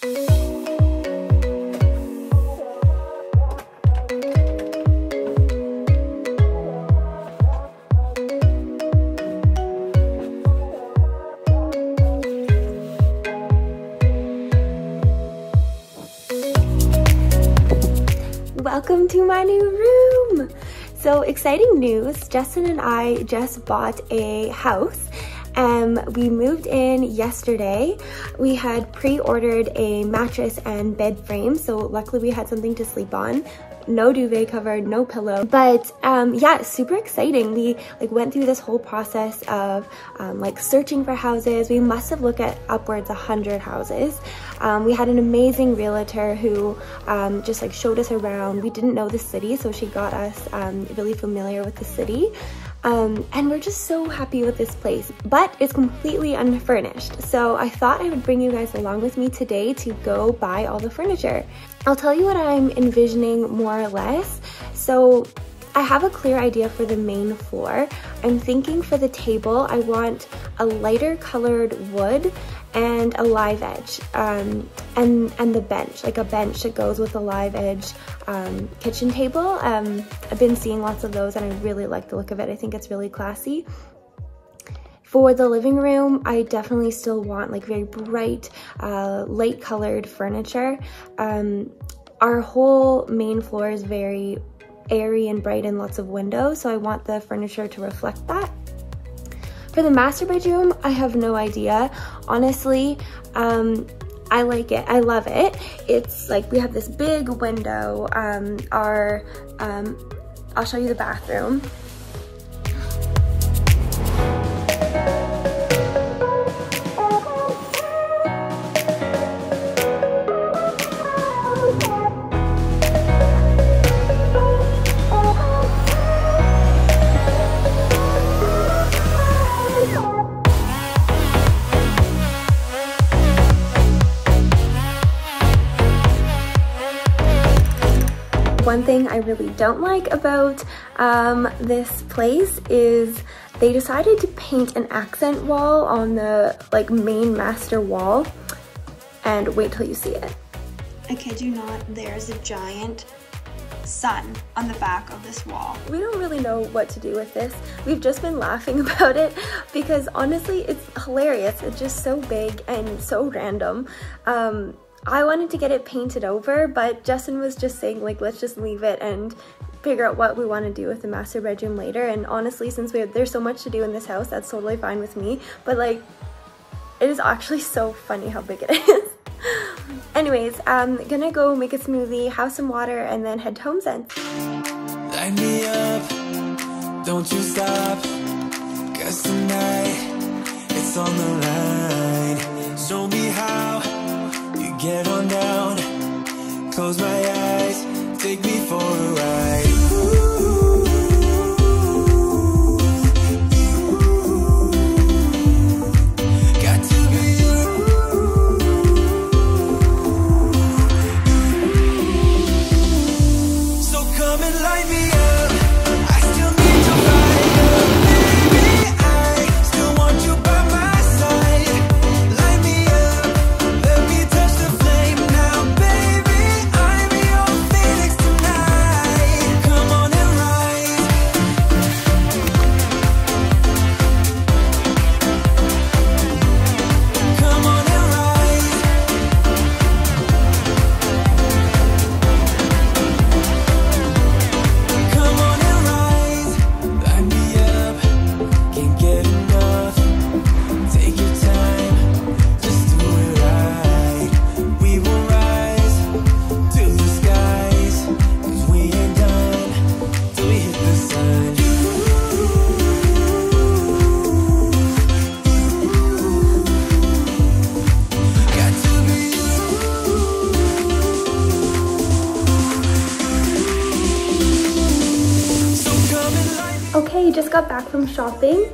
Welcome to my new room! So exciting news, Justin and I just bought a house. We moved in yesterday. We had pre-ordered a mattress and bed frame, so luckily we had something to sleep on. No duvet cover, no pillow, but yeah, super exciting. We went through this whole process of searching for houses. We must have looked at upwards 100 houses. We had an amazing realtor who just showed us around. We didn't know the city, so she got us really familiar with the city. And we're just so happy with this place, but it's completely unfurnished. So I thought I would bring you guys along with me today to go buy all the furniture. I'll tell you what I'm envisioning more or less. So I have a clear idea for the main floor. I'm thinking for the table, I want a lighter colored wood and a live edge, and the bench, like a bench that goes with a live edge kitchen table. I've been seeing lots of those and I really like the look of it. I think it's really classy. For the living room, I definitely still want very bright, light colored furniture. Our whole main floor is very airy and bright and lots of windows, so I want the furniture to reflect that. For the master bedroom, I have no idea. Honestly, I like it. I love it. It's we have this big window. I'll show you the bathroom. One thing I really don't like about this place is they decided to paint an accent wall on the main master wall, and wait till you see it. I kid you not, there's a giant sun on the back of this wall. We don't really know what to do with this. We've just been laughing about it because honestly it's hilarious. It's just so big and so random. I wanted to get it painted over, but Justin was just saying let's just leave it and figure out what we want to do with the master bedroom later. And honestly, since there's so much to do in this house, that's totally fine with me. But it is actually so funny how big it is. Anyways, I'm gonna go make a smoothie, have some water, and then head home then. Light me up, don't you stop, 'cause tonight it's on the line. Show me how you get on down, close my eyes, take me for a ride. Got to be you. So come and light me up, I still need to light up. Baby, I still want you by my side. Light me up, let me touch the flame now. Baby, I'm your phoenix tonight. Come on and rise. Come on and rise. Come on and rise. Light me up, can't get enough. Take your time, just do it right. We will rise to the skies, 'cause we ain't done till we hit the sun. Got to be you. So come and light me. Okay, just got back from shopping.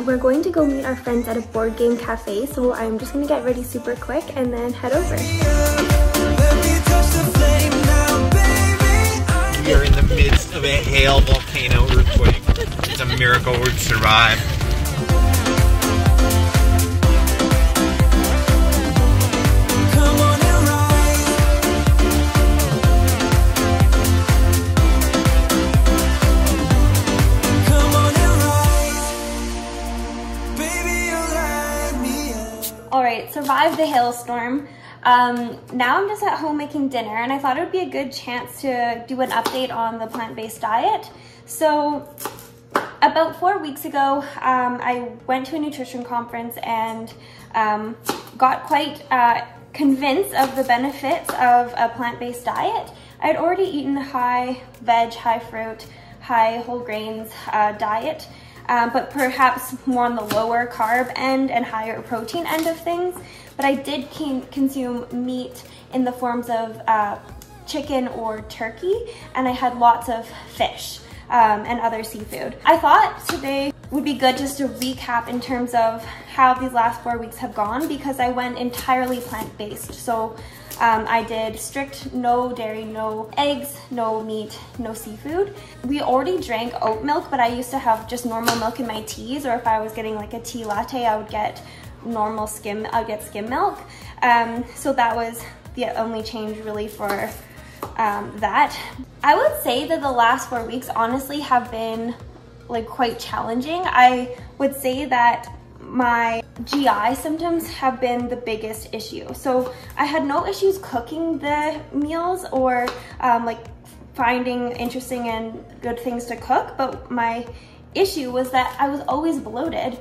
We're going to go meet our friends at a board game cafe, so I'm just gonna get ready super quick and then head over. Let me touch the flame now, baby. We are in the midst of a hail volcano earthquake. It's a miracle we've survived. Come on and the hailstorm. Now I'm just at home making dinner, and I thought it would be a good chance to do an update on the plant-based diet. So about 4 weeks ago, I went to a nutrition conference and got quite convinced of the benefits of a plant-based diet. I had already eaten high veg, high fruit, high whole grains diet, but perhaps more on the lower carb end and higher protein end of things. But I did consume meat in the forms of chicken or turkey, and I had lots of fish and other seafood. I thought today would be good just to recap in terms of how these last 4 weeks have gone, because I went entirely plant-based. So I did strict no dairy, no eggs, no meat, no seafood. We already drank oat milk, but I used to have just normal milk in my teas, or if I was getting like a tea latte, I would get normal skim, I'd get skim milk. So that was the only change really for that. I would say that the last 4 weeks honestly have been like quite challenging. I would say that my GI symptoms have been the biggest issue. So I had no issues cooking the meals or like finding interesting and good things to cook, but my issue was that I was always bloated,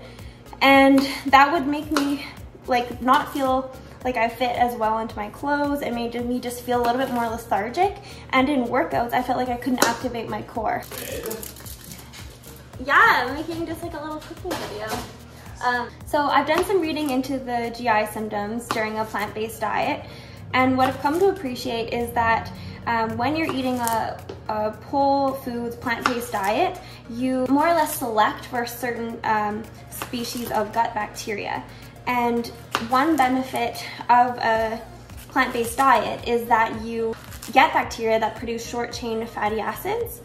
and that would make me like not feel like I fit as well into my clothes. It made me just feel a little bit more lethargic, and in workouts I felt like I couldn't activate my core. Yeah, I'm making just like a little cooking video. So I've done some reading into the GI symptoms during a plant-based diet, and what I've come to appreciate is that when you're eating a whole foods plant-based diet, you more or less select for certain species of gut bacteria. And one benefit of a plant-based diet is that you get bacteria that produce short-chain fatty acids,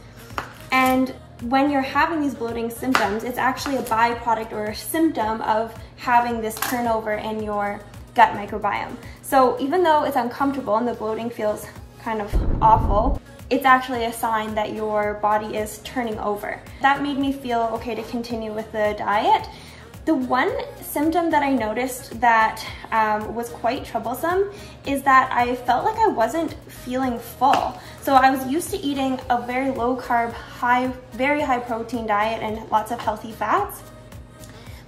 and when you're having these bloating symptoms, it's actually a byproduct or a symptom of having this turnover in your gut microbiome. So even though it's uncomfortable and the bloating feels kind of awful, it's actually a sign that your body is turning over. That made me feel okay to continue with the diet. The one symptom that I noticed that was quite troublesome is that I felt like I wasn't feeling full. So I was used to eating a very low carb, very high protein diet and lots of healthy fats.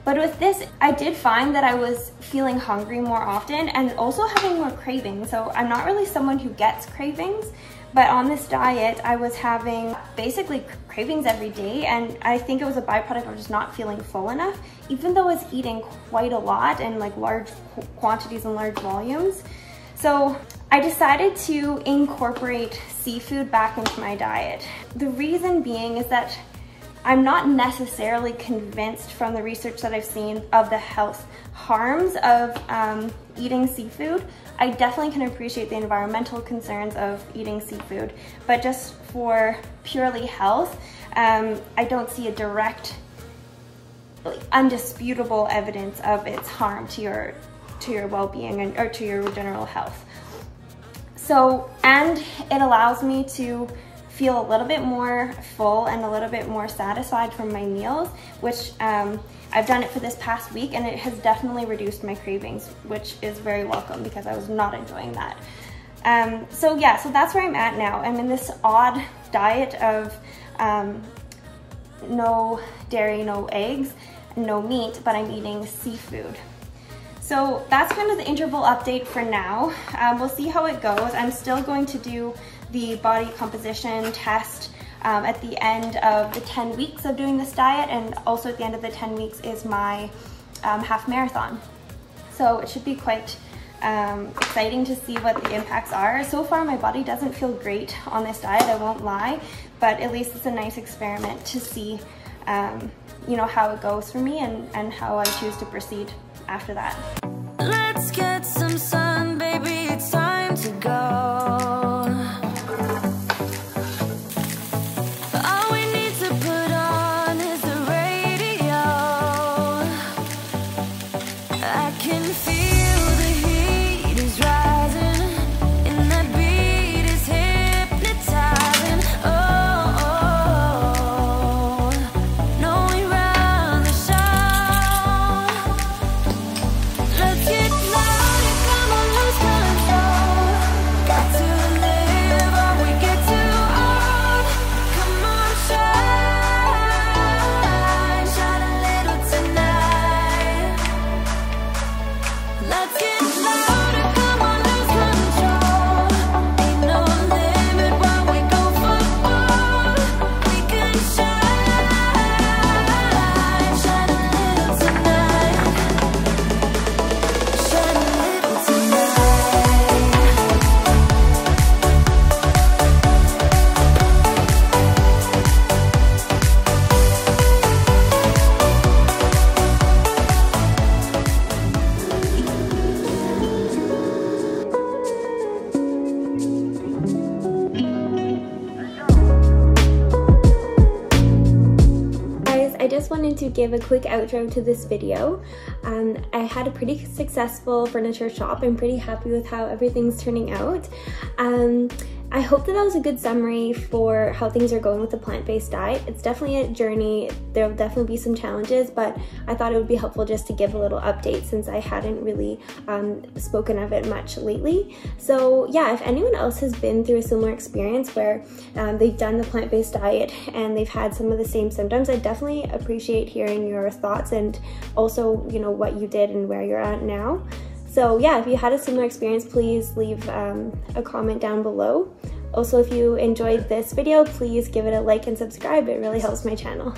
But with this, I did find that I was feeling hungry more often and also having more cravings. So I'm not really someone who gets cravings, but on this diet, I was having basically cravings every day, and I think it was a byproduct of just not feeling full enough, even though I was eating quite a lot and like large quantities and large volumes. So I decided to incorporate seafood back into my diet. The reason being is that I'm not necessarily convinced from the research that I've seen of the health harms of eating seafood. I definitely can appreciate the environmental concerns of eating seafood, but just for purely health, I don't see a direct, undisputable evidence of its harm to your well-being and or to your general health. So, and it allows me to feel a little bit more full and a little bit more satisfied from my meals, which I've done it for this past week, and it has definitely reduced my cravings, which is very welcome because I was not enjoying that. So yeah, so that's where I'm at now. I'm in this odd diet of no dairy, no eggs, no meat, but I'm eating seafood. So that's kind of the interval update for now. We'll see how it goes. I'm still going to do the body composition test at the end of the 10 weeks of doing this diet, and also at the end of the 10 weeks is my half marathon. So it should be quite exciting to see what the impacts are. So far my body doesn't feel great on this diet, I won't lie, but at least it's a nice experiment to see you know, how it goes for me and how I choose to proceed after that. Let's get some sun, baby, it's time to go. All we need to put on is the radio. I can feel the heat is rising, and that beat is hypnotizing. Oh, no, we run the show. Let's get loud. just wanted to give a quick outro to this video. I had a pretty successful furniture shop. I'm pretty happy with how everything's turning out. I hope that was a good summary for how things are going with the plant-based diet. It's definitely a journey. There'll definitely be some challenges, but I thought it would be helpful just to give a little update since I hadn't really spoken of it much lately. So yeah, if anyone else has been through a similar experience where they've done the plant-based diet and they've had some of the same symptoms, I definitely appreciate hearing your thoughts and also, you know, what you did and where you're at now. So yeah, if you had a similar experience, please leave a comment down below. Also, if you enjoyed this video, please give it a like and subscribe. It really helps my channel.